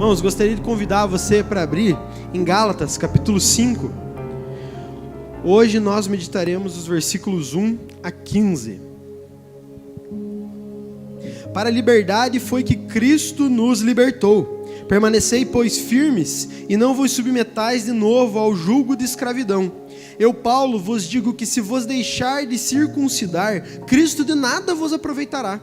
Irmãos, gostaria de convidar você para abrir em Gálatas, capítulo 5. Hoje nós meditaremos os versículos 1 a 15. Para a liberdade foi que Cristo nos libertou. Permanecei, pois, firmes, e não vos submetais de novo ao jugo de escravidão. Eu, Paulo, vos digo que se vos deixar de circuncidar, Cristo de nada vos aproveitará.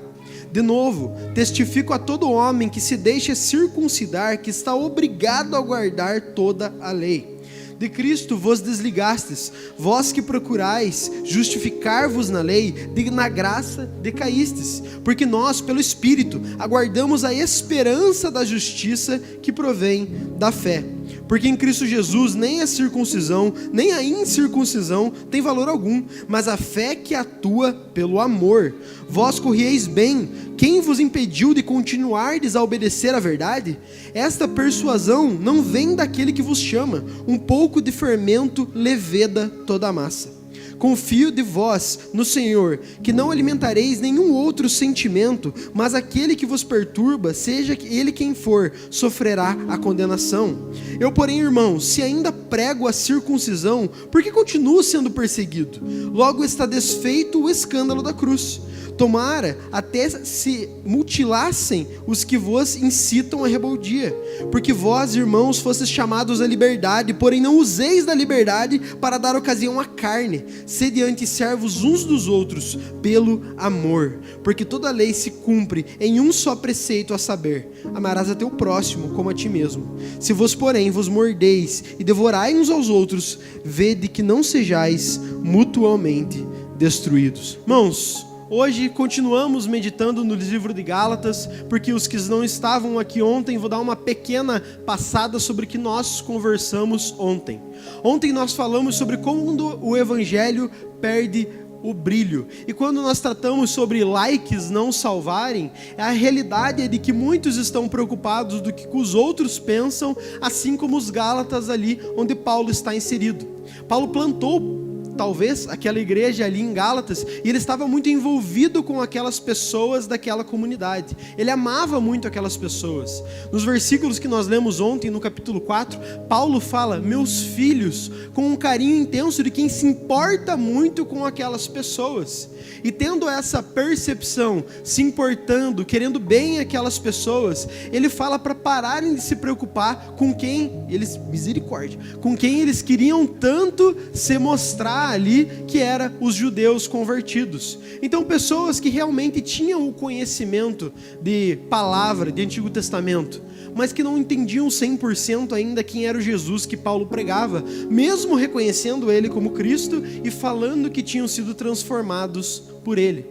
De novo, testifico a todo homem que se deixa circuncidar, que está obrigado a guardar toda a lei. De Cristo vos desligastes, vós que procurais justificar-vos na lei, na graça decaístes, porque nós, pelo Espírito, aguardamos a esperança da justiça que provém da fé. Porque em Cristo Jesus nem a circuncisão, nem a incircuncisão tem valor algum, mas a fé que atua pelo amor. Vós corrieis bem, quem vos impediu de continuardes a obedecer à verdade? Esta persuasão não vem daquele que vos chama, um pouco de fermento leveda toda a massa. Confio de vós no Senhor, que não alimentareis nenhum outro sentimento, mas aquele que vos perturba, seja ele quem for, sofrerá a condenação. Eu, porém, irmãos, se ainda prego a circuncisão, por que continuo sendo perseguido? Logo está desfeito o escândalo da cruz. Tomara até se mutilassem os que vos incitam à rebeldia, porque vós, irmãos, fostes chamados à liberdade, porém não useis da liberdade para dar ocasião à carne, sede antes servos uns dos outros, pelo amor, porque toda a lei se cumpre em um só preceito, a saber, amarás a teu próximo como a ti mesmo. Se vos, porém, vos mordeis e devorai uns aos outros, vede que não sejais mutuamente destruídos. Irmãos, hoje continuamos meditando no livro de Gálatas, porque os que não estavam aqui ontem, vou dar uma pequena passada sobre o que nós conversamos ontem. Ontem nós falamos sobre como o evangelho perde o brilho. E quando nós tratamos sobre likes não salvarem, a realidade é de que muitos estão preocupados do que os outros pensam, assim como os Gálatas ali onde Paulo está inserido. Paulo plantou talvez aquela igreja ali em Gálatas, e ele estava muito envolvido com aquelas pessoas daquela comunidade. Ele amava muito aquelas pessoas. Nos versículos que nós lemos ontem, no capítulo 4, Paulo fala, meus filhos, com um carinho intenso de quem se importa muito com aquelas pessoas. E tendo essa percepção, se importando, querendo bem aquelas pessoas, ele fala para pararem de se preocupar com quem eles, misericórdia, com quem eles queriam tanto se mostrar ali, que era os judeus convertidos. Então pessoas que realmente tinham o conhecimento de palavra, de Antigo Testamento, mas que não entendiam 100% ainda quem era o Jesus que Paulo pregava, mesmo reconhecendo ele como Cristo e falando que tinham sido transformados por ele.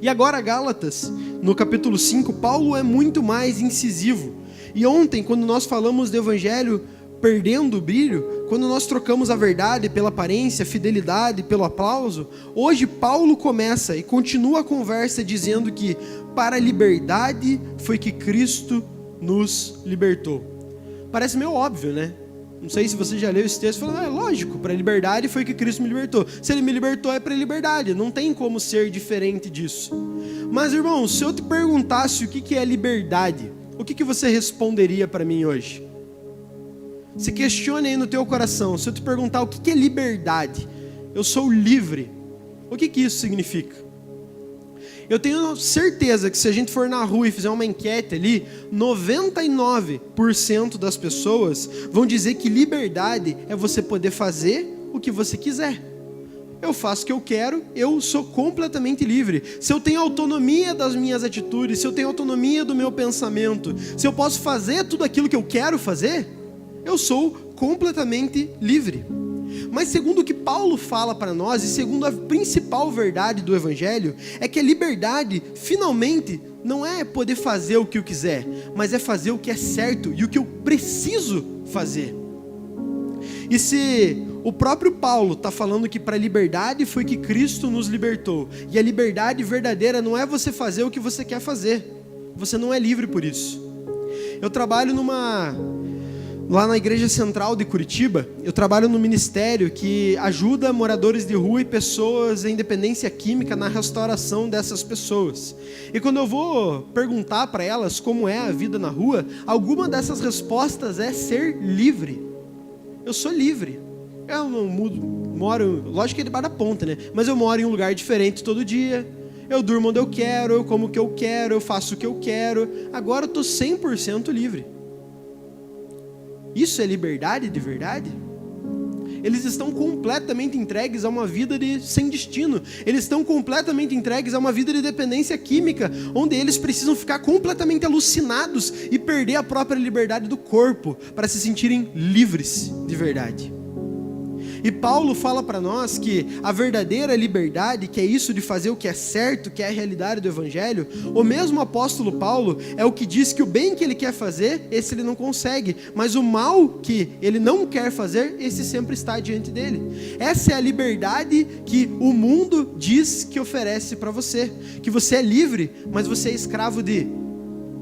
E agora Gálatas, no capítulo 5, Paulo é muito mais incisivo. E ontem, quando nós falamos do evangelho perdendo o brilho, quando nós trocamos a verdade pela aparência, fidelidade pelo aplauso, hoje Paulo começa e continua a conversa dizendo que para a liberdade foi que Cristo nos libertou. Parece meio óbvio, né? Não sei se você já leu esse texto e falou, é lógico, para a liberdade foi que Cristo me libertou. Se ele me libertou é para a liberdade, não tem como ser diferente disso. Mas irmão, se eu te perguntasse o que é liberdade, o que você responderia para mim hoje? Se questione aí no teu coração, se eu te perguntar o que é liberdade, eu sou livre, o que isso significa? Eu tenho certeza que se a gente for na rua e fizer uma enquete ali, 99% das pessoas vão dizer que liberdade é você poder fazer o que você quiser. Eu faço o que eu quero, eu sou completamente livre. Se eu tenho autonomia das minhas atitudes, se eu tenho autonomia do meu pensamento, se eu posso fazer tudo aquilo que eu quero fazer, eu sou completamente livre. Mas segundo o que Paulo fala para nós, e segundo a principal verdade do Evangelho, é que a liberdade, finalmente, não é poder fazer o que eu quiser, mas é fazer o que é certo e o que eu preciso fazer. E se o próprio Paulo está falando que para a liberdade foi que Cristo nos libertou, e a liberdade verdadeira não é você fazer o que você quer fazer, você não é livre por isso. Eu trabalho Lá na Igreja Central de Curitiba, eu trabalho no ministério que ajuda moradores de rua e pessoas em dependência química na restauração dessas pessoas. E quando eu vou perguntar para elas como é a vida na rua, alguma dessas respostas é ser livre. Eu sou livre. Eu não moro, lógico que é debaixo da ponta, né? Mas eu moro em um lugar diferente todo dia. Eu durmo onde eu quero, eu como o que eu quero, eu faço o que eu quero. Agora eu estou 100% livre. Isso é liberdade de verdade? Eles estão completamente entregues a uma vida sem destino. Eles estão completamente entregues a uma vida de dependência química, onde eles precisam ficar completamente alucinados e perder a própria liberdade do corpo para se sentirem livres de verdade. E Paulo fala para nós que a verdadeira liberdade, que é isso de fazer o que é certo, que é a realidade do Evangelho, o mesmo apóstolo Paulo é o que diz que o bem que ele quer fazer, esse ele não consegue, mas o mal que ele não quer fazer, esse sempre está diante dele. Essa é a liberdade que o mundo diz que oferece para você, que você é livre, mas você é escravo de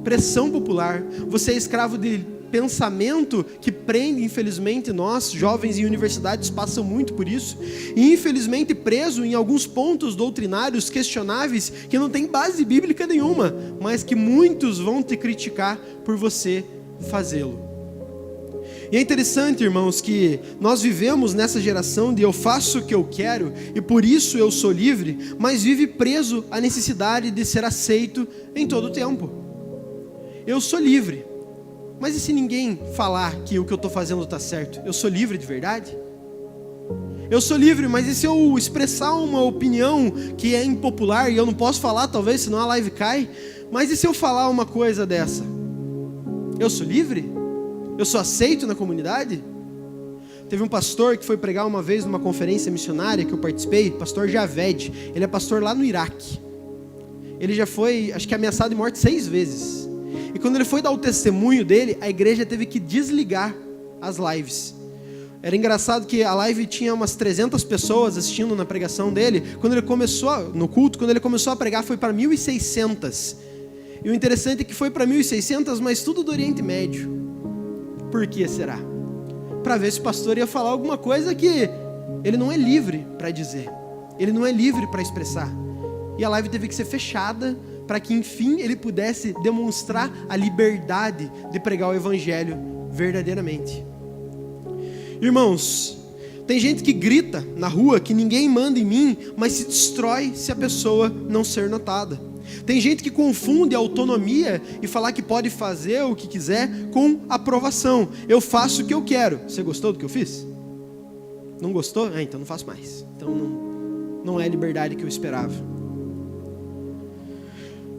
pressão popular, você é escravo de pensamento que prende, infelizmente, nós, jovens em universidades, passam muito por isso, e infelizmente preso em alguns pontos doutrinários questionáveis, que não tem base bíblica nenhuma, mas que muitos vão te criticar por você fazê-lo. E é interessante, irmãos, que nós vivemos nessa geração de eu faço o que eu quero, e por isso eu sou livre, mas vive preso à necessidade de ser aceito em todo o tempo. Eu sou livre, mas e se ninguém falar que o que eu estou fazendo está certo? Eu sou livre de verdade? Eu sou livre, mas e se eu expressar uma opinião que é impopular e eu não posso falar, talvez, senão a live cai? Mas e se eu falar uma coisa dessa? Eu sou livre? Eu sou aceito na comunidade? Teve um pastor que foi pregar uma vez numa conferência missionária que eu participei, pastor Javed. Ele é pastor lá no Iraque. Ele já foi, acho que ameaçado de morte 6 vezes. E quando ele foi dar o testemunho dele, a igreja teve que desligar as lives. Era engraçado que a live tinha umas 300 pessoas assistindo na pregação dele. Quando ele começou, no culto, quando ele começou a pregar, foi para 1.600. E o interessante é que foi para 1.600, mas tudo do Oriente Médio. Por que será? Para ver se o pastor ia falar alguma coisa que ele não é livre para dizer. Ele não é livre para expressar. E a live teve que ser fechada para que, enfim, ele pudesse demonstrar a liberdade de pregar o Evangelho verdadeiramente. Irmãos, tem gente que grita na rua que ninguém manda em mim, mas se destrói se a pessoa não ser notada. Tem gente que confunde autonomia e falar que pode fazer o que quiser com aprovação. Eu faço o que eu quero. Você gostou do que eu fiz? Não gostou? Então não faço mais. Então não é a liberdade que eu esperava.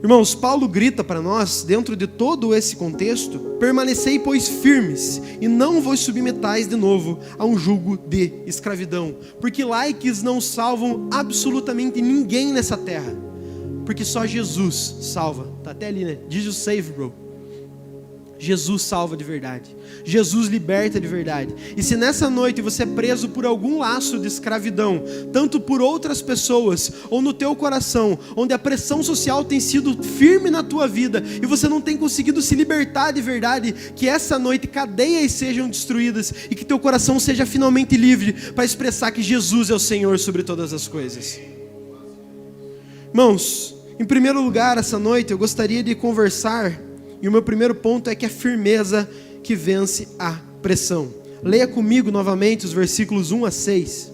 Irmãos, Paulo grita para nós, dentro de todo esse contexto: permanecei, pois, firmes, e não vos submetais de novo a um jugo de escravidão, porque likes não salvam absolutamente ninguém nessa terra, porque só Jesus salva. Tá até ali, né? Jesus save, bro. Jesus salva de verdade. Jesus liberta de verdade. E se nessa noite você é preso por algum laço de escravidão, tanto por outras pessoas ou no teu coração, onde a pressão social tem sido firme na tua vida e você não tem conseguido se libertar de verdade, que essa noite cadeias sejam destruídas e que teu coração seja finalmente livre para expressar que Jesus é o Senhor sobre todas as coisas. Irmãos, em primeiro lugar, essa noite eu gostaria de conversar, e o meu primeiro ponto é que a firmeza que vence a pressão. Leia comigo novamente os versículos 1 a 6.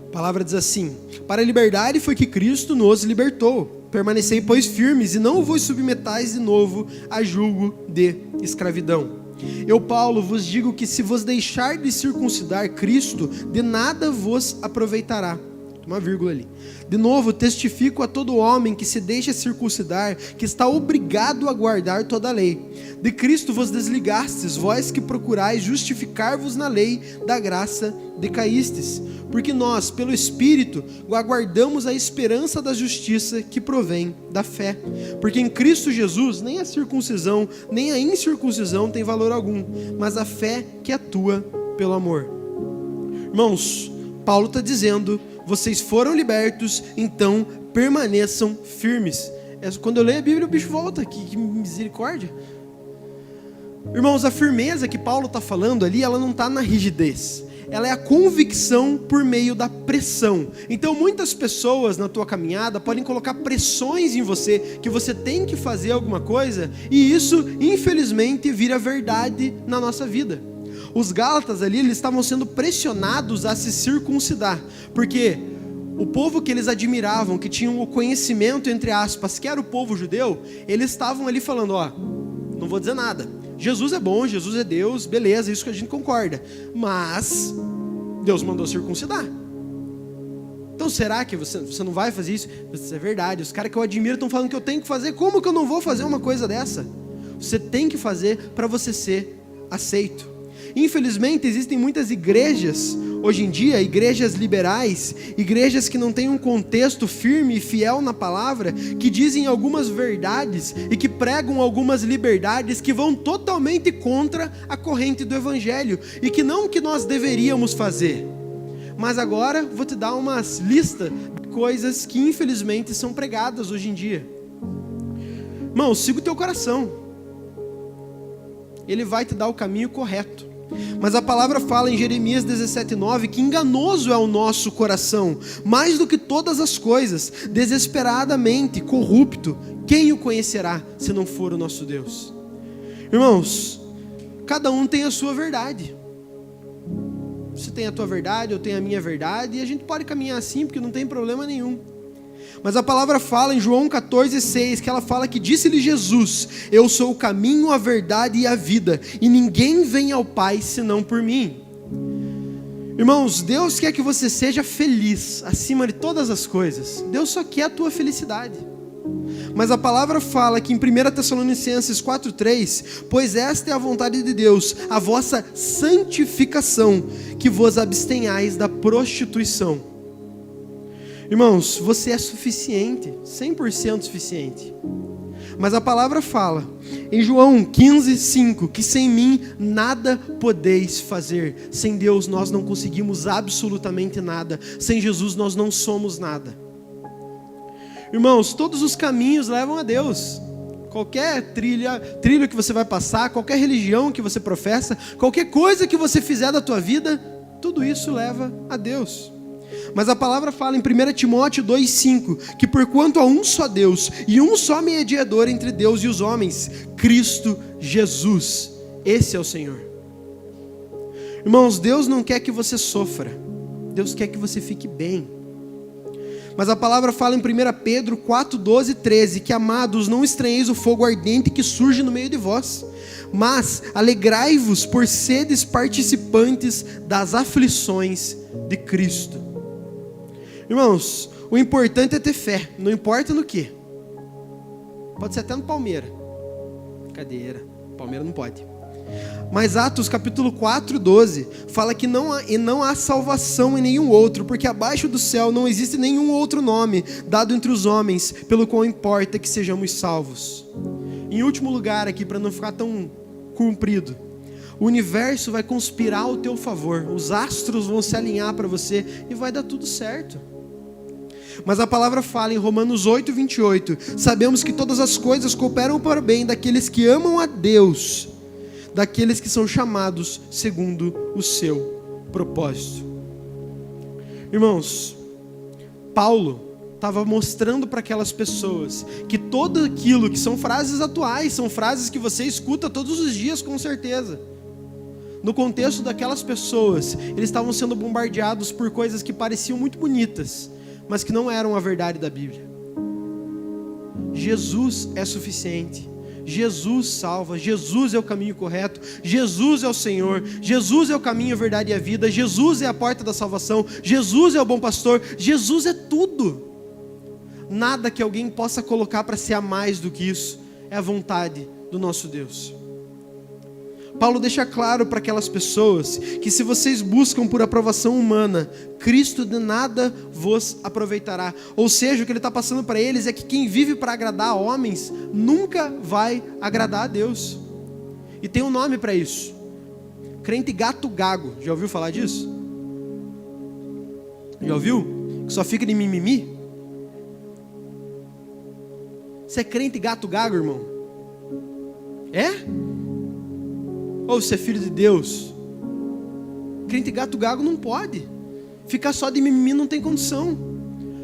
A palavra diz assim: para a liberdade foi que Cristo nos libertou. Permanecei, pois, firmes, e não vos submetais de novo a jugo de escravidão. Eu, Paulo, vos digo que se vos deixar de circuncidar, Cristo de nada vos aproveitará. Uma vírgula ali. De novo, testifico a todo homem que se deixa circuncidar, que está obrigado a guardar toda a lei. De Cristo vos desligastes, vós que procurais justificar-vos na lei, da graça decaístes. Porque nós, pelo Espírito, aguardamos a esperança da justiça que provém da fé. Porque em Cristo Jesus, nem a circuncisão, nem a incircuncisão tem valor algum, mas a fé que atua pelo amor. Irmãos, Paulo está dizendo: vocês foram libertos, então permaneçam firmes. Quando eu leio a Bíblia, o bicho volta. Que misericórdia. Irmãos, a firmeza que Paulo está falando ali, ela não está na rigidez. Ela é a convicção por meio da pressão. Então muitas pessoas na tua caminhada podem colocar pressões em você, que você tem que fazer alguma coisa, e isso infelizmente vira verdade na nossa vida. Os Gálatas ali, eles estavam sendo pressionados a se circuncidar, porque o povo que eles admiravam, que tinham o conhecimento, entre aspas, que era o povo judeu, eles estavam ali falando, ó, não vou dizer nada, Jesus é bom, Jesus é Deus, beleza, isso que a gente concorda, mas Deus mandou circuncidar. Então será que você não vai fazer isso? Isso é verdade, os caras que eu admiro estão falando que eu tenho que fazer, como que eu não vou fazer uma coisa dessa? Você tem que fazer para você ser aceito. Infelizmente existem muitas igrejas, hoje em dia, igrejas liberais, igrejas que não têm um contexto firme e fiel na palavra, que dizem algumas verdades e que pregam algumas liberdades que vão totalmente contra a corrente do Evangelho, e que não que nós deveríamos fazer. Mas agora vou te dar umas listas de coisas que infelizmente são pregadas hoje em dia. Irmão, siga o teu coração, ele vai te dar o caminho correto. Mas a palavra fala em Jeremias 17:9 que enganoso é o nosso coração, mais do que todas as coisas, desesperadamente corrupto, quem o conhecerá se não for o nosso Deus? Irmãos, cada um tem a sua verdade. Você tem a tua verdade, eu tenho a minha verdade, e a gente pode caminhar assim porque não tem problema nenhum. Mas a palavra fala em João 14:6, que ela fala que disse-lhe Jesus, eu sou o caminho, a verdade e a vida, e ninguém vem ao Pai senão por mim. Irmãos, Deus quer que você seja feliz acima de todas as coisas. Deus só quer a tua felicidade. Mas a palavra fala que em 1 Tessalonicenses 4:3, pois esta é a vontade de Deus, a vossa santificação, que vos abstenhais da prostituição. Irmãos, você é suficiente, 100% suficiente. Mas a palavra fala, em João 15:5, que sem mim nada podeis fazer. Sem Deus nós não conseguimos absolutamente nada. Sem Jesus nós não somos nada. Irmãos, todos os caminhos levam a Deus. Qualquer trilha que você vai passar, qualquer religião que você professa, qualquer coisa que você fizer da tua vida, tudo isso leva a Deus. Mas a palavra fala em 1 Timóteo 2:5, que porquanto há um só Deus e um só mediador entre Deus e os homens, Cristo Jesus, esse é o Senhor. Irmãos, Deus não quer que você sofra, Deus quer que você fique bem. Mas a palavra fala em 1 Pedro 4:12-13, que amados, não estranheis o fogo ardente que surge no meio de vós, mas alegrai-vos por seres participantes das aflições de Cristo. Irmãos, o importante é ter fé, não importa no que. Pode ser até no Palmeiras. Cadeira, Palmeiras não pode. Mas Atos capítulo 4:12 fala que não há salvação em nenhum outro, porque abaixo do céu não existe nenhum outro nome dado entre os homens, pelo qual importa que sejamos salvos. Em último lugar aqui, para não ficar tão comprido, o universo vai conspirar ao teu favor, os astros vão se alinhar para você e vai dar tudo certo. Mas a palavra fala em Romanos 8:28, sabemos que todas as coisas cooperam para o bem daqueles que amam a Deus, daqueles que são chamados segundo o seu propósito. Irmãos, Paulo estava mostrando para aquelas pessoas que tudo aquilo que são frases atuais, são frases que você escuta todos os dias com certeza. No contexto daquelas pessoas, eles estavam sendo bombardeados por coisas que pareciam muito bonitas, mas que não eram a verdade da Bíblia. Jesus é suficiente, Jesus salva, Jesus é o caminho correto, Jesus é o Senhor, Jesus é o caminho, a verdade e a vida, Jesus é a porta da salvação, Jesus é o bom pastor, Jesus é tudo. Nada que alguém possa colocar para ser a mais do que isso, é a vontade do nosso Deus. Paulo deixa claro para aquelas pessoas que se vocês buscam por aprovação humana, Cristo de nada vos aproveitará. Ou seja, o que ele está passando para eles é que quem vive para agradar a homens, nunca vai agradar a Deus. E tem um nome para isso, crente gato gago. Já ouviu falar disso? Já ouviu? Que só fica de mimimi? Você é crente gato gago, irmão? É? Ou você é filho de Deus? Crente gato gago não pode. Ficar só de mimimi não tem condição.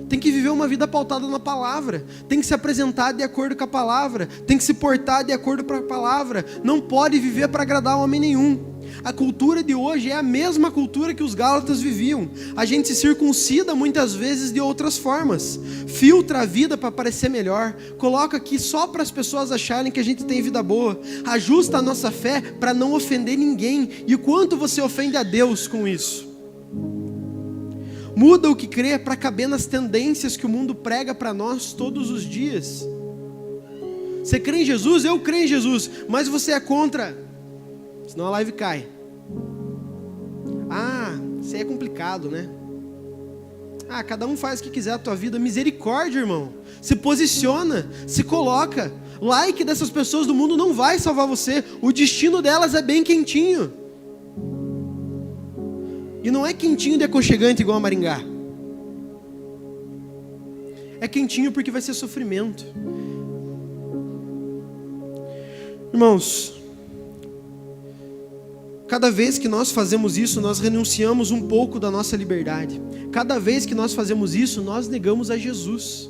Tem que viver uma vida pautada na palavra. Tem que se apresentar de acordo com a palavra. Tem que se portar de acordo com a palavra. Não pode viver para agradar homem nenhum. A cultura de hoje é a mesma cultura que os Gálatas viviam. A gente se circuncida muitas vezes de outras formas. Filtra a vida para parecer melhor. Coloca aqui só para as pessoas acharem que a gente tem vida boa. Ajusta a nossa fé para não ofender ninguém. E o quanto você ofende a Deus com isso? Muda o que crê para caber nas tendências que o mundo prega para nós todos os dias. Você crê em Jesus? Eu creio em Jesus. Mas você é contra... Senão a live cai. Isso aí é complicado, né? Cada um faz o que quiser a tua vida. Misericórdia, irmão. Se posiciona, se coloca. Like dessas pessoas do mundo não vai salvar você. O destino delas é bem quentinho. E não é quentinho de aconchegante igual a Maringá. É quentinho porque vai ser sofrimento. Irmãos, cada vez que nós fazemos isso, nós renunciamos um pouco da nossa liberdade. Cada vez que nós fazemos isso, nós negamos a Jesus.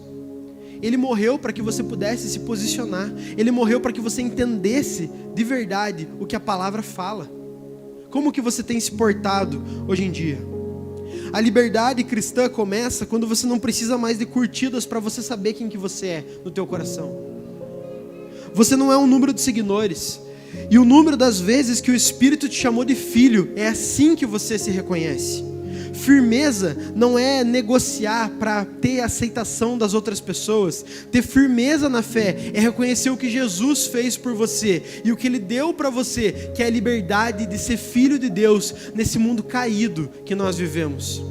Ele morreu para que você pudesse se posicionar. Ele morreu para que você entendesse de verdade o que a palavra fala. Como que você tem se portado hoje em dia? A liberdade cristã começa quando você não precisa mais de curtidas para você saber quem que você é no teu coração. Você não é um número de seguidores. E o número das vezes que o Espírito te chamou de filho, é assim que você se reconhece. Firmeza não é negociar para ter a aceitação das outras pessoas. Ter firmeza na fé é reconhecer o que Jesus fez por você e o que Ele deu para você, que é a liberdade de ser filho de Deus nesse mundo caído que nós vivemos.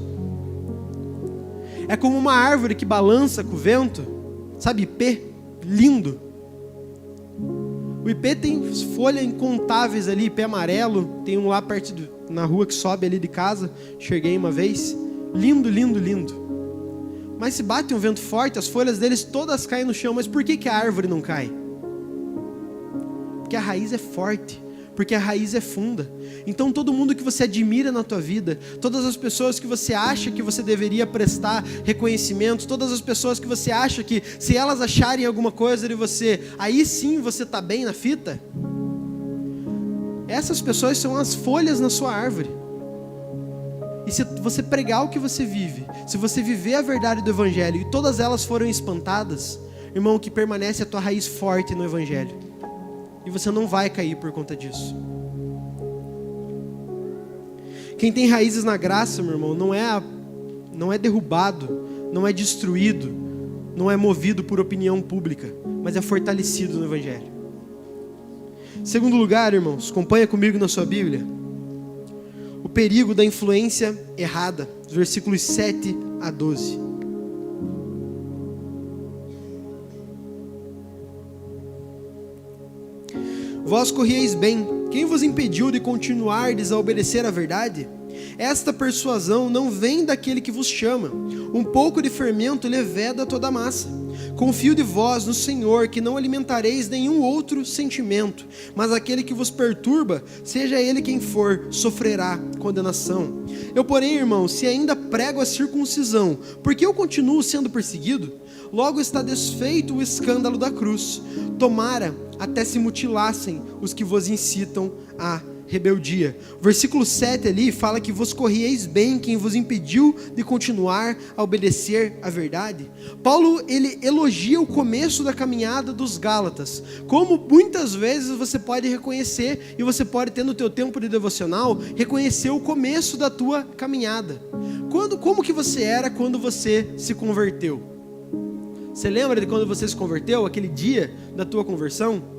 É como uma árvore que balança com o vento, sabe, ipê, lindo. O ipê tem folhas incontáveis ali, ipê amarelo, tem um lá perto na rua que sobe ali de casa, enxerguei uma vez, lindo, lindo, lindo. Mas se bate um vento forte, as folhas deles todas caem no chão. Mas por que a árvore não cai? Porque a raiz é forte, porque a raiz é funda. Então todo mundo que você admira na tua vida, todas as pessoas que você acha que você deveria prestar reconhecimento, todas as pessoas que você acha que se elas acharem alguma coisa de você, aí sim você está bem na fita, essas pessoas são as folhas na sua árvore. E se você pregar o que você vive, se você viver a verdade do Evangelho e todas elas foram espantadas, irmão, o que permanece é a tua raiz forte no Evangelho. E você não vai cair por conta disso. Quem tem raízes na graça, meu irmão, não é derrubado, não é destruído, não é movido por opinião pública, mas é fortalecido no Evangelho. Segundo lugar, irmãos, acompanha comigo na sua Bíblia, o perigo da influência errada, versículos 7 a 12. Vós corrieis bem, quem vos impediu de continuardes a obedecer à verdade? Esta persuasão não vem daquele que vos chama. Um pouco de fermento leveda toda a massa. Confio de vós no Senhor, que não alimentareis nenhum outro sentimento, mas aquele que vos perturba, seja ele quem for, sofrerá condenação. Eu, porém, irmão, se ainda prego a circuncisão, porque eu continuo sendo perseguido, logo está desfeito o escândalo da cruz. Tomara até se mutilassem os que vos incitam à rebeldia. O versículo 7 ali fala que vos corrieis bem, quem vos impediu de continuar a obedecer à verdade. Paulo, ele elogia o começo da caminhada dos Gálatas, como muitas vezes você pode reconhecer, e você pode ter no teu tempo de devocional, reconhecer o começo da tua caminhada. Como que você era quando você se converteu? Você lembra de quando você se converteu, aquele dia da tua conversão?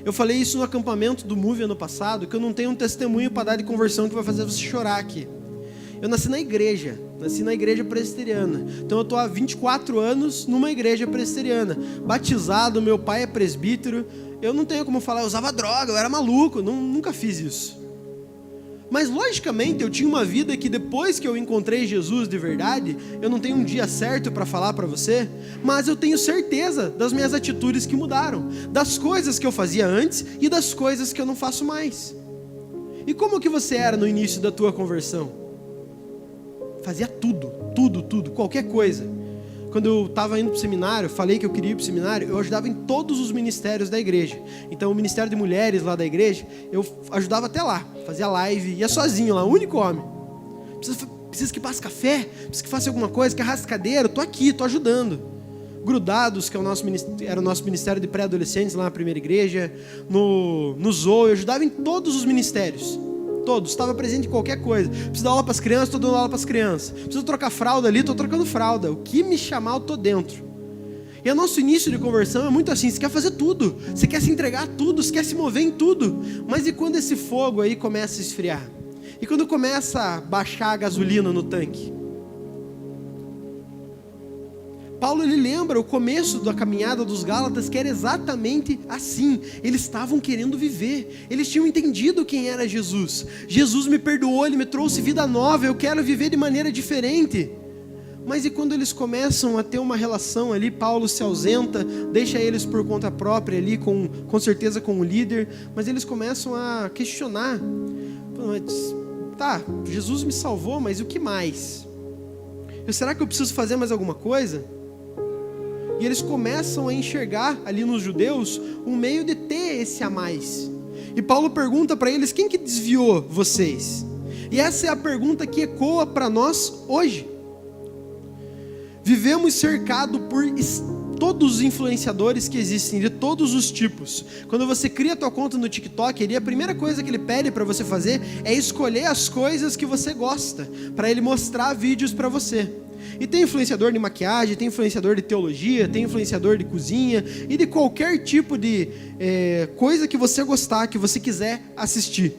Eu falei isso no acampamento do Move ano passado, que eu não tenho um testemunho para dar de conversão que vai fazer você chorar aqui. Eu nasci na igreja presbiteriana. Então eu estou há 24 anos numa igreja presbiteriana. Batizado, meu pai é presbítero. Eu não tenho como falar, eu usava droga, eu era maluco, nunca fiz isso. Mas logicamente eu tinha uma vida que depois que eu encontrei Jesus de verdade, eu não tenho um dia certo para falar para você, mas eu tenho certeza das minhas atitudes que mudaram, das coisas que eu fazia antes e das coisas que eu não faço mais. E como que você era no início da tua conversão? Fazia tudo, qualquer coisa. Quando eu estava indo para o seminário, falei que eu queria ir para o seminário, eu ajudava em todos os ministérios da igreja. Então o ministério de mulheres lá da igreja, eu ajudava até lá, fazia live, ia sozinho lá, o único homem. Precisa que passe café, precisa que faça alguma coisa, que arraste cadeira, estou aqui, estou ajudando. Grudados, que é era o nosso ministério de pré-adolescentes lá na primeira igreja, no Zoe, eu ajudava em todos os ministérios. Todos, estava presente em qualquer coisa. Preciso dar aula para as crianças, estou dando aula para as crianças. Preciso trocar fralda ali, estou trocando fralda. O que me chamar, eu estou dentro. E o nosso início de conversão é muito assim, você quer fazer tudo, você quer se entregar a tudo, você quer se mover em tudo. Mas e quando esse fogo aí começa a esfriar? E quando começa a baixar a gasolina no tanque? Paulo, ele lembra o começo da caminhada dos Gálatas, que era exatamente assim. Eles estavam querendo viver, eles tinham entendido quem era Jesus. Jesus me perdoou, ele me trouxe vida nova, eu quero viver de maneira diferente. Mas e quando eles começam a ter uma relação ali, Paulo se ausenta, deixa eles por conta própria ali, com certeza com o líder, mas eles começam a questionar. Tá, Jesus me salvou, mas o que mais? Será que eu preciso fazer mais alguma coisa? E eles começam a enxergar ali nos judeus um meio de ter esse a mais. E Paulo pergunta para eles, quem que desviou vocês? E essa é a pergunta que ecoa para nós hoje. Vivemos cercados por todos os influenciadores que existem, de todos os tipos. Quando você cria a tua conta no TikTok, a primeira coisa que ele pede para você fazer é escolher as coisas que você gosta, para ele mostrar vídeos para você. E tem influenciador de maquiagem, tem influenciador de teologia, tem influenciador de cozinha e de qualquer tipo de coisa que você gostar, que você quiser assistir.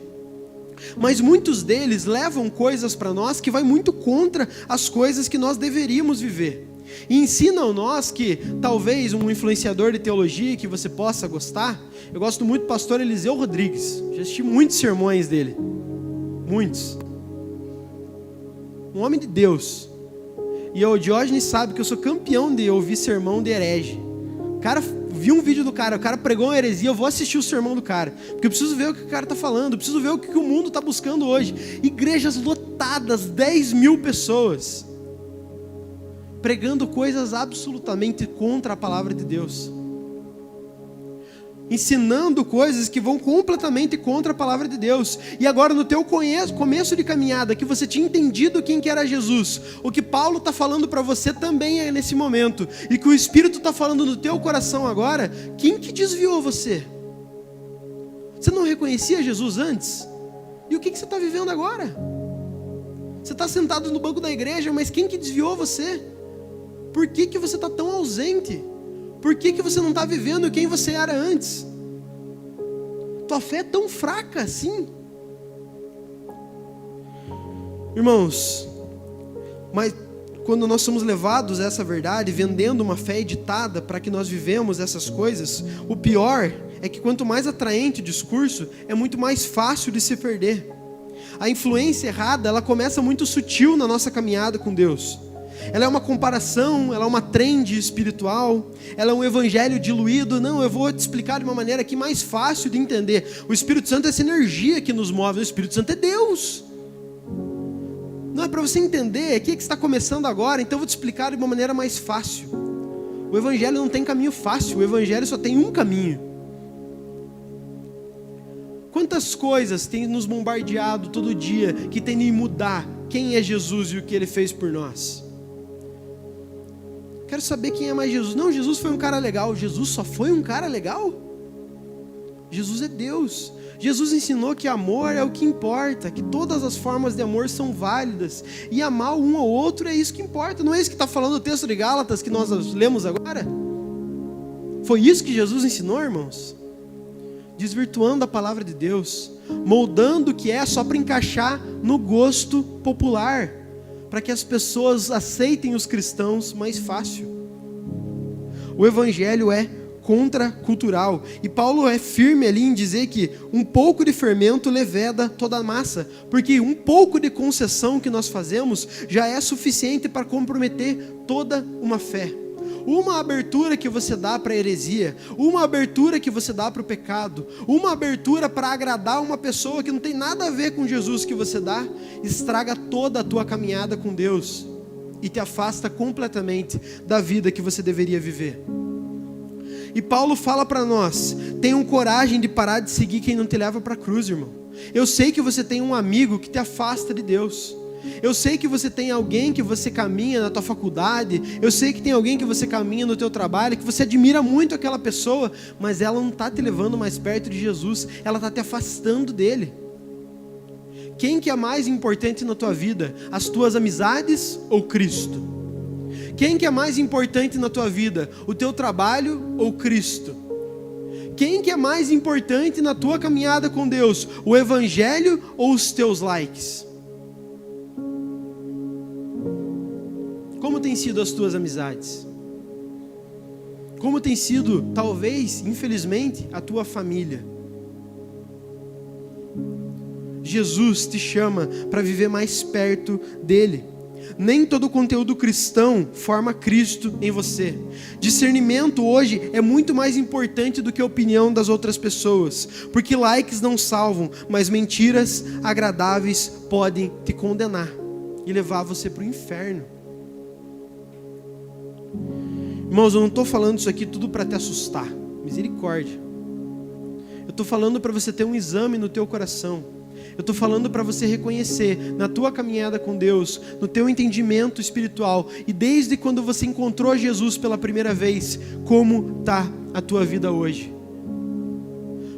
Mas muitos deles levam coisas para nós que vai muito contra as coisas que nós deveríamos viver. E ensinam nós que talvez um influenciador de teologia que você possa gostar, eu gosto muito do pastor Eliseu Rodrigues, já assisti muitos sermões dele, muitos. Um homem de Deus. E o Diógenes sabe que eu sou campeão de ouvir sermão de herege. O cara, vi um vídeo do cara, o cara pregou uma heresia, eu vou assistir o sermão do cara, porque eu preciso ver o que o cara está falando, eu preciso ver o que o mundo está buscando hoje. Igrejas lotadas, 10 mil pessoas, pregando coisas absolutamente contra a palavra de Deus. Ensinando coisas que vão completamente contra a palavra de Deus. E agora no teu começo de caminhada, que você tinha entendido quem que era Jesus, o que Paulo está falando para você também é nesse momento, e que o Espírito está falando no teu coração agora, quem que desviou você? Você não reconhecia Jesus antes? E o que você está vivendo agora? Você está sentado no banco da igreja, mas quem que desviou você? Por que você está tão ausente? Por que você não está vivendo quem você era antes? Tua fé é tão fraca assim. Irmãos, mas quando nós somos levados a essa verdade, vendendo uma fé editada para que nós vivemos essas coisas, o pior é que quanto mais atraente o discurso, é muito mais fácil de se perder. A influência errada, ela começa muito sutil na nossa caminhada com Deus. Ela é uma comparação, ela é uma trend espiritual, ela é um evangelho diluído. Não, eu vou te explicar de uma maneira aqui mais fácil de entender. O Espírito Santo é essa energia que nos move, o Espírito Santo é Deus. Não é para você entender, aqui é que está começando agora, então eu vou te explicar de uma maneira mais fácil. O evangelho não tem caminho fácil, o evangelho só tem um caminho. Quantas coisas tem nos bombardeado todo dia que tem de mudar quem é Jesus e o que Ele fez por nós? Quero saber quem é mais Jesus. Não, Jesus foi um cara legal. Jesus só foi um cara legal? Jesus é Deus. Jesus ensinou que amor é o que importa, que todas as formas de amor são válidas, e amar um ao outro é isso que importa. Não é isso que está falando o texto de Gálatas que nós lemos agora? Foi isso que Jesus ensinou, irmãos? Desvirtuando a palavra de Deus, moldando o que é só para encaixar no gosto popular, para que as pessoas aceitem os cristãos mais fácil. O evangelho é contracultural. E Paulo é firme ali em dizer que um pouco de fermento leveda toda a massa, porque um pouco de concessão que nós fazemos já é suficiente para comprometer toda uma fé. Uma abertura que você dá para a heresia, uma abertura que você dá para o pecado, uma abertura para agradar uma pessoa que não tem nada a ver com Jesus que você dá, estraga toda a tua caminhada com Deus e te afasta completamente da vida que você deveria viver. E Paulo fala para nós: tenham coragem de parar de seguir quem não te leva para a cruz, irmão. Eu sei que você tem um amigo que te afasta de Deus. Eu sei que você tem alguém que você caminha na tua faculdade, eu sei que tem alguém que você caminha no teu trabalho, que você admira muito aquela pessoa, mas ela não está te levando mais perto de Jesus, ela está te afastando dele. Quem que é mais importante na tua vida? As tuas amizades ou Cristo? Quem que é mais importante na tua vida? O teu trabalho ou Cristo? Quem que é mais importante na tua caminhada com Deus? O Evangelho ou os teus likes? Como tem sido as tuas amizades? Como tem sido, talvez, infelizmente, a tua família? Jesus te chama para viver mais perto dele. Nem todo conteúdo cristão forma Cristo em você. Discernimento hoje é muito mais importante do que a opinião das outras pessoas, porque likes não salvam, mas mentiras agradáveis podem te condenar e levar você para o inferno. Irmãos, eu não estou falando isso aqui tudo para te assustar, misericórdia. Eu estou falando para você ter um exame no teu coração. Eu estou falando para você reconhecer na tua caminhada com Deus, no teu entendimento espiritual, e desde quando você encontrou Jesus pela primeira vez, como está a tua vida hoje.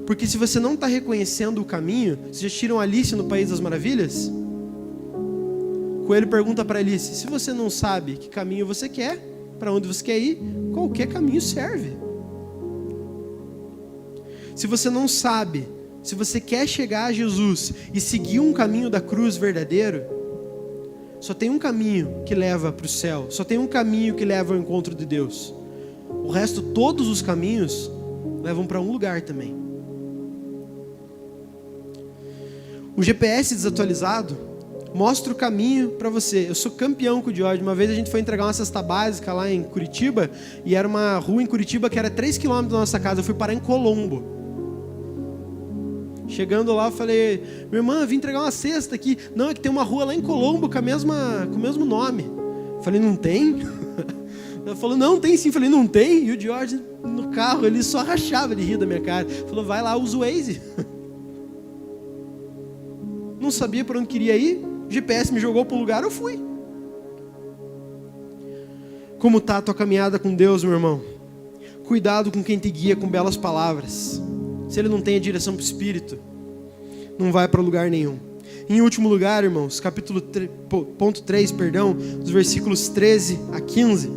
Porque se você não está reconhecendo o caminho, vocês já tiram Alice no País das Maravilhas? O Coelho pergunta para Alice: se você não sabe que caminho você quer, para onde você quer ir, qualquer caminho serve. Se você não sabe, se você quer chegar a Jesus e seguir um caminho da cruz verdadeiro, só tem um caminho que leva para o céu, só tem um caminho que leva ao encontro de Deus. O resto, todos os caminhos, levam para um lugar também. O GPS desatualizado mostra o caminho para você. Eu sou campeão com o George. Uma vez a gente foi entregar uma cesta básica lá em Curitiba, e era uma rua em Curitiba que era 3 km da nossa casa. Eu fui parar em Colombo. Chegando lá, eu falei: minha irmã, vim entregar uma cesta aqui. Não, é que tem uma rua lá em Colombo com o mesmo nome. Eu falei: não tem? Ela falou: não, tem sim. Eu falei: não tem? E o George no carro, ele só rachava de rir da minha cara. Ele falou: vai lá, usa o Waze. Não sabia para onde queria ir, o GPS me jogou para um lugar, eu fui. Como está a tua caminhada com Deus, meu irmão? Cuidado com quem te guia com belas palavras. Se ele não tem a direção para o Espírito, não vai para lugar nenhum. Em último lugar, irmãos, ponto 3, dos versículos 13 a 15.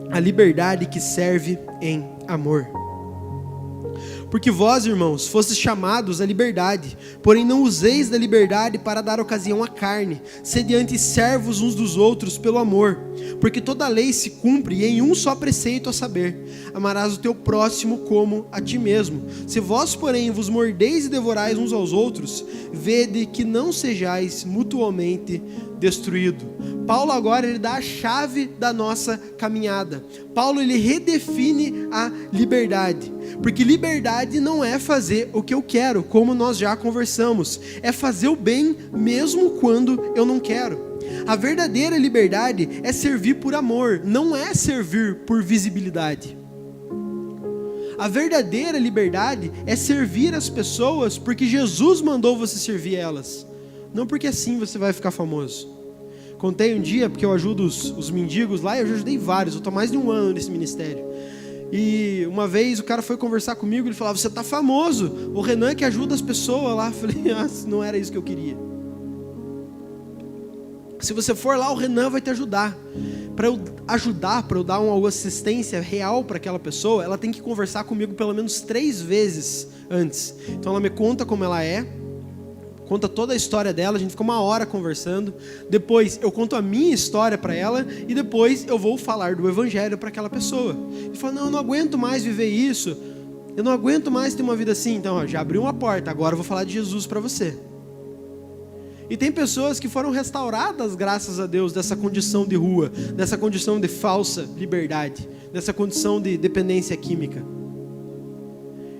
A liberdade que serve em amor. Porque vós, irmãos, fostes chamados à liberdade, porém não useis da liberdade para dar ocasião à carne, sede antes servos uns dos outros pelo amor. Porque toda a lei se cumpre em um só preceito, a saber: amarás o teu próximo como a ti mesmo. Se vós, porém, vos mordeis e devorais uns aos outros, vede que não sejais mutuamente destruídos. Paulo agora ele dá a chave da nossa caminhada. Paulo ele redefine a liberdade. Porque liberdade não é fazer o que eu quero, como nós já conversamos. É fazer o bem mesmo quando eu não quero. A verdadeira liberdade é servir por amor, não é servir por visibilidade. A verdadeira liberdade é servir as pessoas porque Jesus mandou você servir elas, não porque assim você vai ficar famoso. Contei um dia, porque eu ajudo os mendigos lá, e eu já ajudei vários, eu estou há mais de 1 ano nesse ministério. E uma vez o cara foi conversar comigo, ele falava: você está famoso, o Renan que ajuda as pessoas lá. Eu falei: não era isso que eu queria. Se você for lá, o Renan vai te ajudar. Para eu ajudar, para eu dar uma assistência real para aquela pessoa, ela tem que conversar comigo pelo menos 3 vezes antes. Então ela me conta como ela é, conta toda a história dela, a gente fica 1 hora conversando. Depois eu conto a minha história para ela e depois eu vou falar do evangelho para aquela pessoa. E fala: não, eu não aguento mais viver isso, eu não aguento mais ter uma vida assim. Então, ó, já abriu uma porta, agora eu vou falar de Jesus para você. E tem pessoas que foram restauradas, graças a Deus, dessa condição de rua, dessa condição de falsa liberdade, dessa condição de dependência química.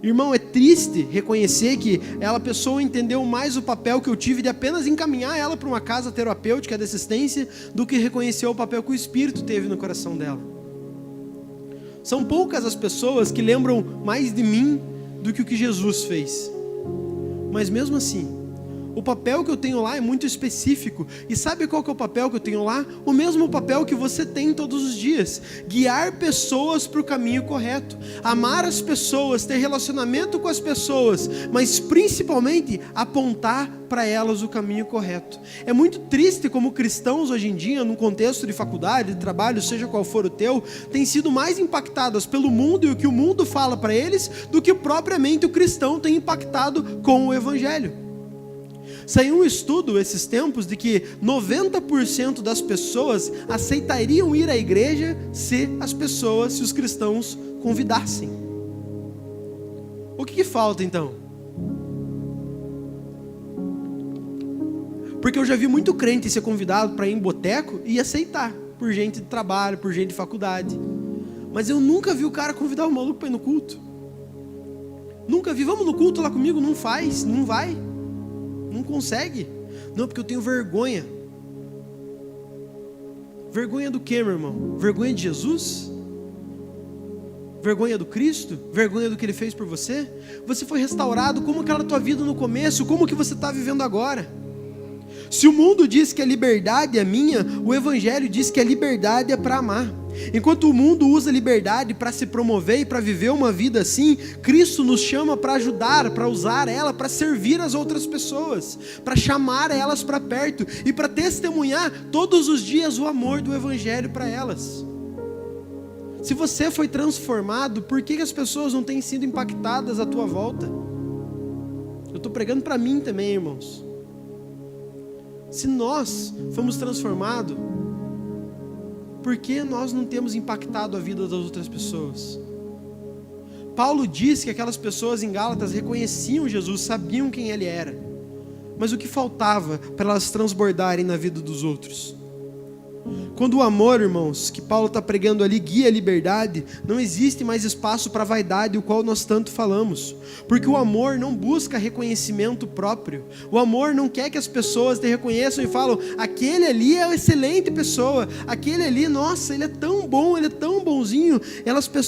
Irmão, é triste reconhecer que a pessoa entendeu mais o papel que eu tive de apenas encaminhar ela para uma casa terapêutica de assistência do que reconheceu o papel que o Espírito teve no coração dela. São poucas as pessoas que lembram mais de mim do que o que Jesus fez. Mas mesmo assim, o papel que eu tenho lá é muito específico. E sabe qual que é o papel que eu tenho lá? O mesmo papel que você tem todos os dias: guiar pessoas para o caminho correto, amar as pessoas, ter relacionamento com as pessoas, mas principalmente apontar para elas o caminho correto. É muito triste como cristãos hoje em dia, num contexto de faculdade, de trabalho, seja qual for o teu, têm sido mais impactados pelo mundo e o que o mundo fala para eles do que propriamente o cristão tem impactado com o evangelho. Saiu um estudo esses tempos de que 90% das pessoas aceitariam ir à igreja se os cristãos convidassem. O que falta então? Porque eu já vi muito crente ser convidado para ir em boteco e aceitar, por gente de trabalho, por gente de faculdade. Mas eu nunca vi o cara convidar o maluco para ir no culto. Nunca vi: vamos no culto lá comigo. Não faz, não vai. Não consegue. Não, porque eu tenho vergonha. Vergonha do quê, meu irmão? Vergonha de Jesus? Vergonha do Cristo? Vergonha do que Ele fez por você? Você foi restaurado. Como que era a tua vida no começo? Como que você está vivendo agora? Se o mundo diz que a liberdade é minha, o Evangelho diz que a liberdade é para amar. Enquanto o mundo usa a liberdade para se promover e para viver uma vida assim, Cristo nos chama para ajudar, para usar ela, para servir as outras pessoas, para chamar elas para perto e para testemunhar todos os dias o amor do Evangelho para elas. Se você foi transformado, por que as pessoas não têm sido impactadas à tua volta? Eu estou pregando para mim também, irmãos. Se nós fomos transformados, por que nós não temos impactado a vida das outras pessoas? Paulo diz que aquelas pessoas em Gálatas reconheciam Jesus, sabiam quem Ele era. Mas o que faltava para elas transbordarem na vida dos outros? Quando o amor, irmãos, que Paulo está pregando ali, guia a liberdade, não existe mais espaço para a vaidade, o qual nós tanto falamos. Porque o amor não busca reconhecimento próprio. O amor não quer que as pessoas te reconheçam e falam: aquele ali é uma excelente pessoa, aquele ali, nossa, ele é tão bom, ele é tão bonzinho.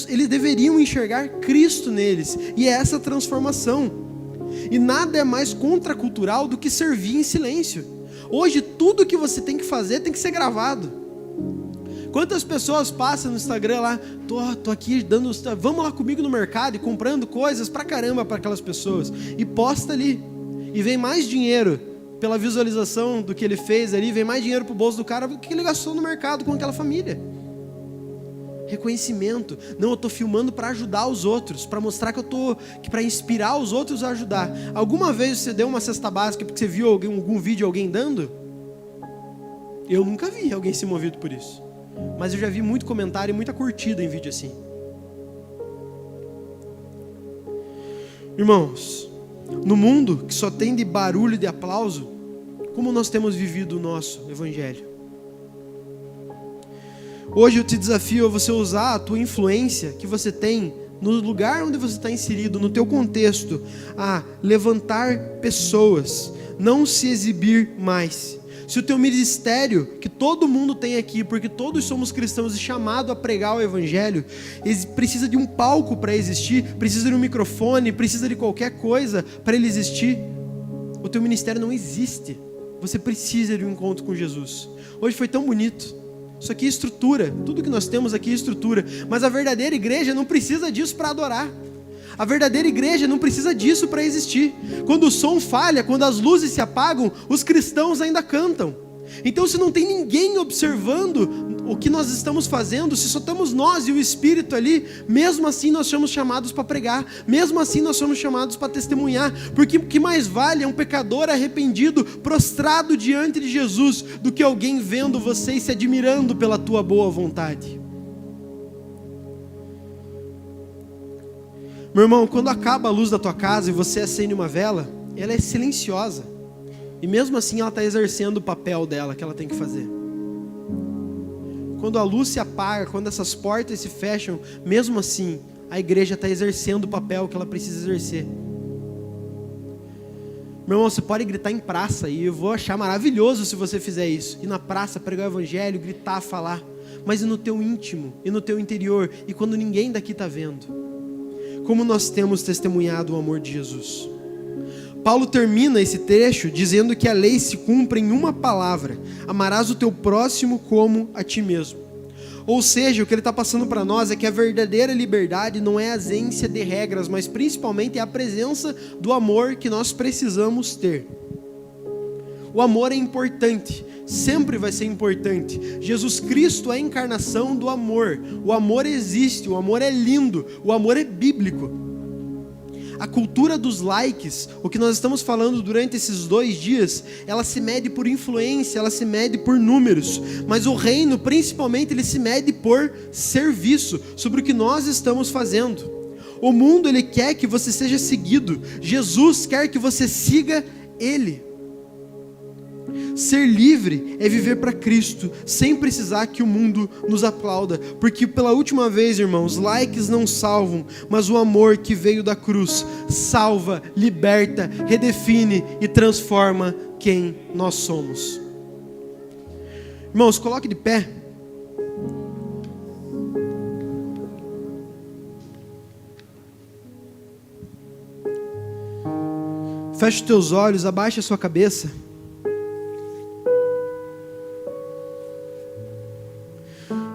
Eles deveriam enxergar Cristo neles. E é essa transformação. E nada é mais contracultural do que servir em silêncio. Hoje tudo que você tem que fazer tem que ser gravado. Quantas pessoas passam no Instagram lá: tô aqui dando, vamos lá comigo no mercado e comprando coisas pra caramba para aquelas pessoas, e posta ali, e vem mais dinheiro pela visualização do que ele fez ali, vem mais dinheiro pro bolso do cara do que ele gastou no mercado com aquela família. Reconhecimento. Não, eu estou filmando para ajudar os outros, para mostrar que para inspirar os outros a ajudar. Alguma vez você deu uma cesta básica porque você viu algum vídeo de alguém dando? Eu nunca vi alguém se movido por isso, mas eu já vi muito comentário e muita curtida em vídeo assim. Irmãos, no mundo que só tem de barulho e de aplauso, como nós temos vivido o nosso evangelho? Hoje eu te desafio a você usar a tua influência que você tem no lugar onde você está inserido, no teu contexto, a levantar pessoas, não se exibir mais. Se o teu ministério, que todo mundo tem aqui, porque todos somos cristãos e chamados a pregar o evangelho, precisa de um palco para existir, precisa de um microfone, precisa de qualquer coisa para ele existir, o teu ministério não existe. Você precisa de um encontro com Jesus. Hoje foi tão bonito. Isso aqui é estrutura, tudo que nós temos aqui é estrutura, mas a verdadeira igreja não precisa disso para adorar. A verdadeira igreja não precisa disso para existir. Quando o som falha, quando as luzes se apagam, os cristãos ainda cantam. Então, se não tem ninguém observando o que nós estamos fazendo, se só estamos nós e o Espírito ali, mesmo assim nós somos chamados para pregar, mesmo assim nós somos chamados para testemunhar, porque o que mais vale é um pecador arrependido, prostrado diante de Jesus, do que alguém vendo você e se admirando pela tua boa vontade. Meu irmão, quando acaba a luz da tua casa e você acende uma vela, ela é silenciosa, e mesmo assim ela está exercendo o papel dela, que ela tem que fazer. Quando a luz se apaga, quando essas portas se fecham, mesmo assim, a igreja está exercendo o papel que ela precisa exercer. Meu irmão, você pode gritar em praça, e eu vou achar maravilhoso se você fizer isso. Ir na praça, pregar o evangelho, gritar, falar. Mas e no teu íntimo, e no teu interior, e quando ninguém daqui está vendo? Como nós temos testemunhado o amor de Jesus? Paulo termina esse trecho dizendo que a lei se cumpre em uma palavra: amarás o teu próximo como a ti mesmo. Ou seja, o que ele está passando para nós é que a verdadeira liberdade não é a ausência de regras, mas principalmente é a presença do amor que nós precisamos ter. O amor é importante, sempre vai ser importante. Jesus Cristo é a encarnação do amor. O amor existe, o amor é lindo, o amor é bíblico. A cultura dos likes, o que nós estamos falando durante esses 2 dias, ela se mede por influência, ela se mede por números, mas o reino, principalmente, ele se mede por serviço, sobre o que nós estamos fazendo. O mundo, ele quer que você seja seguido, Jesus quer que você siga Ele. Ser livre é viver para Cristo, sem precisar que o mundo nos aplauda, porque pela última vez, irmãos, likes não salvam, mas o amor que veio da cruz salva, liberta, redefine e transforma quem nós somos. Irmãos, coloque de pé. Feche os teus olhos, abaixe a sua cabeça.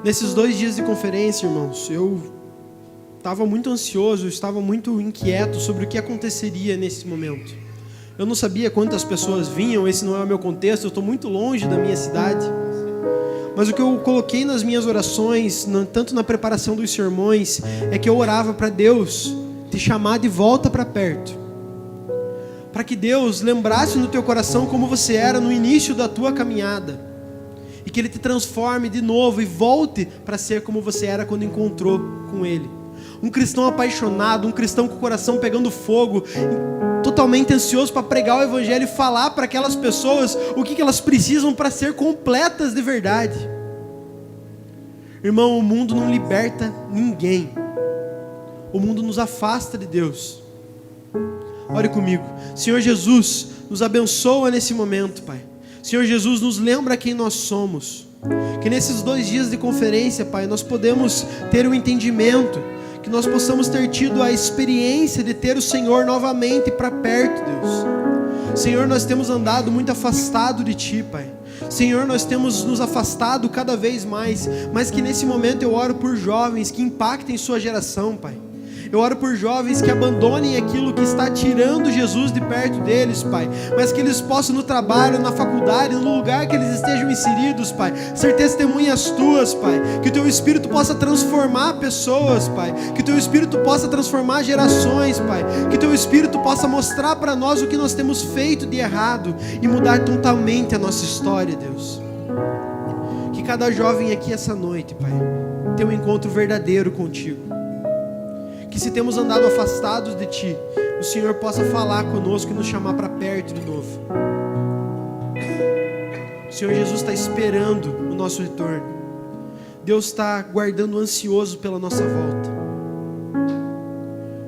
Nesses 2 dias de conferência, irmãos, eu estava muito ansioso, estava muito inquieto sobre o que aconteceria nesse momento. Eu não sabia quantas pessoas vinham, esse não é o meu contexto, eu estou muito longe da minha cidade. Mas o que eu coloquei nas minhas orações, tanto na preparação dos sermões, é que eu orava para Deus te chamar de volta para perto. Para que Deus lembrasse no teu coração como você era no início da tua caminhada. E que Ele te transforme de novo e volte para ser como você era quando encontrou com Ele. Um cristão apaixonado, um cristão com o coração pegando fogo, totalmente ansioso para pregar o evangelho e falar para aquelas pessoas o que elas precisam para ser completas de verdade. Irmão, o mundo não liberta ninguém. O mundo nos afasta de Deus. Ore comigo. Senhor Jesus, nos abençoa nesse momento, Pai. Senhor Jesus, nos lembra quem nós somos. Que nesses 2 dias de conferência, Pai, nós podemos ter o entendimento, que nós possamos ter tido a experiência de ter o Senhor novamente para perto, Deus. Senhor, nós temos andado muito afastado de Ti, Pai. Senhor, nós temos nos afastado cada vez mais, mas que nesse momento eu oro por jovens que impactem sua geração, Pai. Eu oro por jovens que abandonem aquilo que está tirando Jesus de perto deles, Pai. Mas que eles possam no trabalho, na faculdade, no lugar que eles estejam inseridos, Pai, ser testemunhas Tuas, Pai. Que o Teu Espírito possa transformar pessoas, Pai. Que o Teu Espírito possa transformar gerações, Pai. Que o Teu Espírito possa mostrar para nós o que nós temos feito de errado e mudar totalmente a nossa história, Deus. Que cada jovem aqui essa noite, Pai, tenha um encontro verdadeiro contigo. Que se temos andado afastados de Ti, o Senhor possa falar conosco e nos chamar para perto de novo. O Senhor Jesus está esperando o nosso retorno. Deus está guardando ansioso pela nossa volta.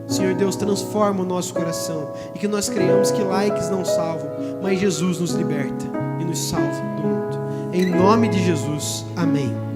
Senhor Deus, transforma o nosso coração e que nós creiamos que likes não salvam, mas Jesus nos liberta e nos salva do mundo. Em nome de Jesus, amém.